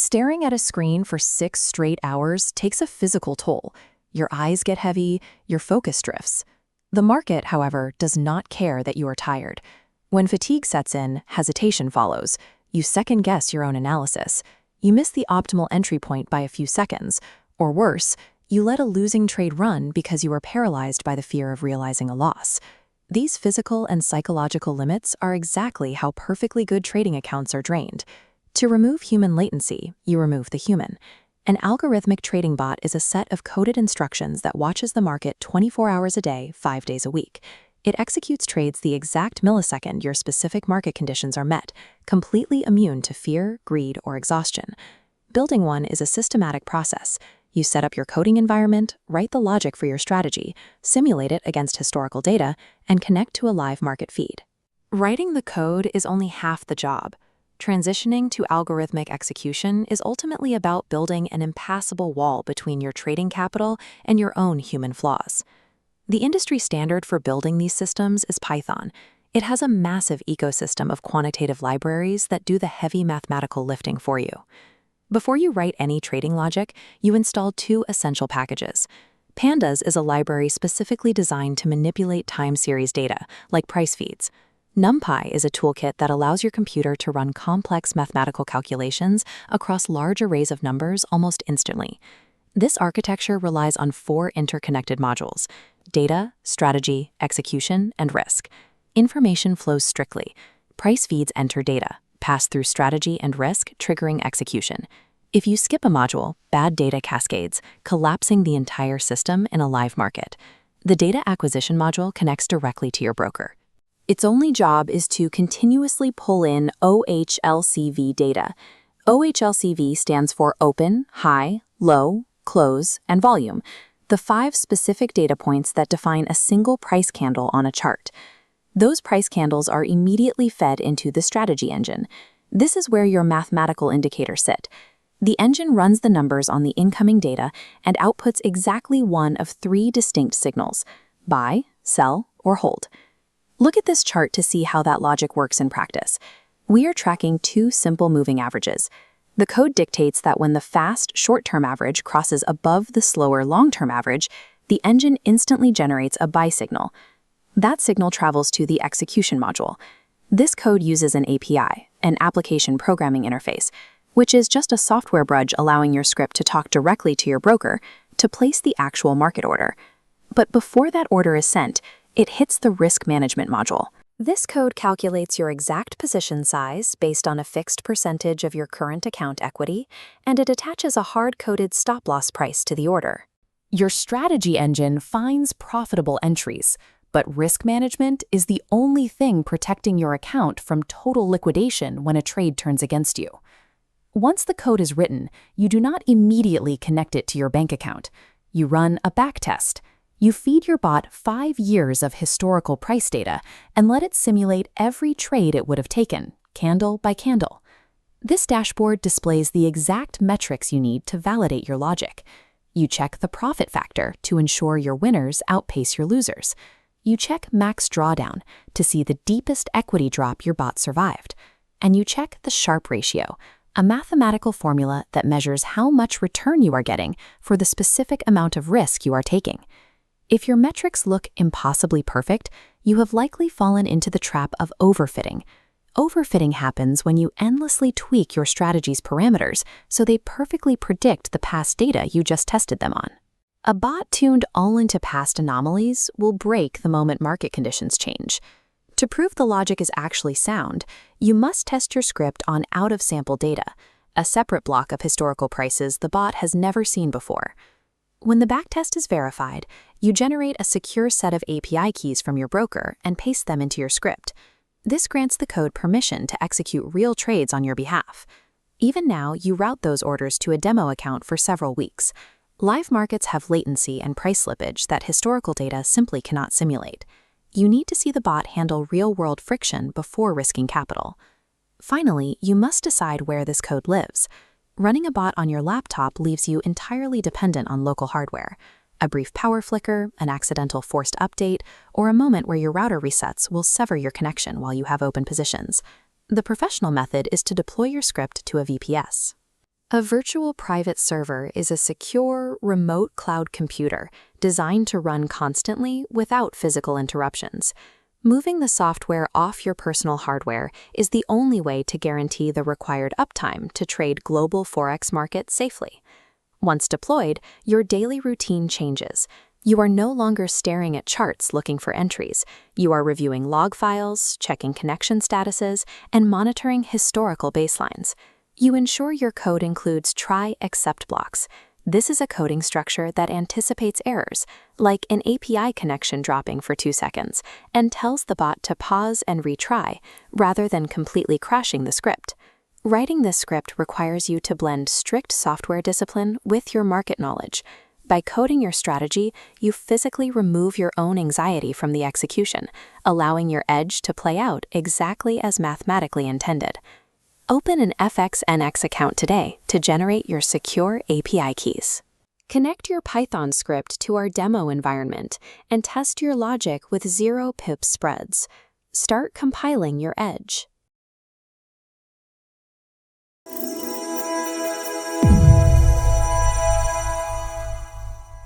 Staring at a screen for 6 straight hours takes a physical toll. Your eyes get heavy, your focus drifts. The market, however, does not care that you are tired. When fatigue sets in, hesitation follows. You second-guess your own analysis. You miss the optimal entry point by a few seconds. Or worse, you let a losing trade run because you are paralyzed by the fear of realizing a loss. These physical and psychological limits are exactly how perfectly good trading accounts are drained. To remove human latency, you remove the human. An algorithmic trading bot is a set of coded instructions that watches the market 24 hours a day, 5 days a week. It executes trades the exact millisecond your specific market conditions are met, completely immune to fear, greed, or exhaustion. Building one is a systematic process. You set up your coding environment, write the logic for your strategy, simulate it against historical data, and connect to a live market feed. Writing the code is only half the job. Transitioning to algorithmic execution is ultimately about building an impassable wall between your trading capital and your own human flaws. The industry standard for building these systems is Python. It has a massive ecosystem of quantitative libraries that do the heavy mathematical lifting for you. Before you write any trading logic, you install 2 essential packages. Pandas is a library specifically designed to manipulate time series data, like price feeds. NumPy is a toolkit that allows your computer to run complex mathematical calculations across large arrays of numbers almost instantly. This architecture relies on 4 interconnected modules: data, strategy, execution, and risk. Information flows strictly. Price feeds enter data, pass through strategy and risk, triggering execution. If you skip a module, bad data cascades, collapsing the entire system in a live market. The data acquisition module connects directly to your broker. Its only job is to continuously pull in OHLCV data. OHLCV stands for open, high, low, close, and volume, the 5 specific data points that define a single price candle on a chart. Those price candles are immediately fed into the strategy engine. This is where your mathematical indicators sit. The engine runs the numbers on the incoming data and outputs exactly one of 3 distinct signals: buy, sell, or hold. Look at this chart to see how that logic works in practice. We are tracking 2 simple moving averages. The code dictates that when the fast short-term average crosses above the slower long-term average, the engine instantly generates a buy signal. That signal travels to the execution module. This code uses an API, an application programming interface, which is just a software bridge allowing your script to talk directly to your broker to place the actual market order. But before that order is sent, it hits the risk management module. This code calculates your exact position size based on a fixed percentage of your current account equity, and it attaches a hard-coded stop-loss price to the order. Your strategy engine finds profitable entries, but risk management is the only thing protecting your account from total liquidation when a trade turns against you. Once the code is written, you do not immediately connect it to your bank account. You run a backtest. You feed your bot 5 years of historical price data and let it simulate every trade it would have taken, candle by candle. This dashboard displays the exact metrics you need to validate your logic. You check the profit factor to ensure your winners outpace your losers. You check max drawdown to see the deepest equity drop your bot survived. And you check the Sharpe ratio, a mathematical formula that measures how much return you are getting for the specific amount of risk you are taking. If your metrics look impossibly perfect, you have likely fallen into the trap of overfitting. Overfitting happens when you endlessly tweak your strategy's parameters so they perfectly predict the past data you just tested them on. A bot tuned all into past anomalies will break the moment market conditions change. To prove the logic is actually sound, you must test your script on out-of-sample data, a separate block of historical prices the bot has never seen before. When the backtest is verified, you generate a secure set of API keys from your broker and paste them into your script. This grants the code permission to execute real trades on your behalf. Even now, you route those orders to a demo account for several weeks. Live markets have latency and price slippage that historical data simply cannot simulate. You need to see the bot handle real-world friction before risking capital. Finally, you must decide where this code lives. Running a bot on your laptop leaves you entirely dependent on local hardware. A brief power flicker, an accidental forced update, or a moment where your router resets will sever your connection while you have open positions. The professional method is to deploy your script to a VPS. A virtual private server is a secure, remote cloud computer designed to run constantly without physical interruptions. Moving the software off your personal hardware is the only way to guarantee the required uptime to trade global Forex markets safely. Once deployed, your daily routine changes. You are no longer staring at charts looking for entries. You are reviewing log files, checking connection statuses, and monitoring historical baselines. You ensure your code includes try-except blocks. This is a coding structure that anticipates errors, like an API connection dropping for 2 seconds, and tells the bot to pause and retry, rather than completely crashing the script. Writing this script requires you to blend strict software discipline with your market knowledge. By coding your strategy, you physically remove your own anxiety from the execution, allowing your edge to play out exactly as mathematically intended. Open an FXNX account today to generate your secure API keys. Connect your Python script to our demo environment and test your logic with 0 pip spreads. Start compiling your edge.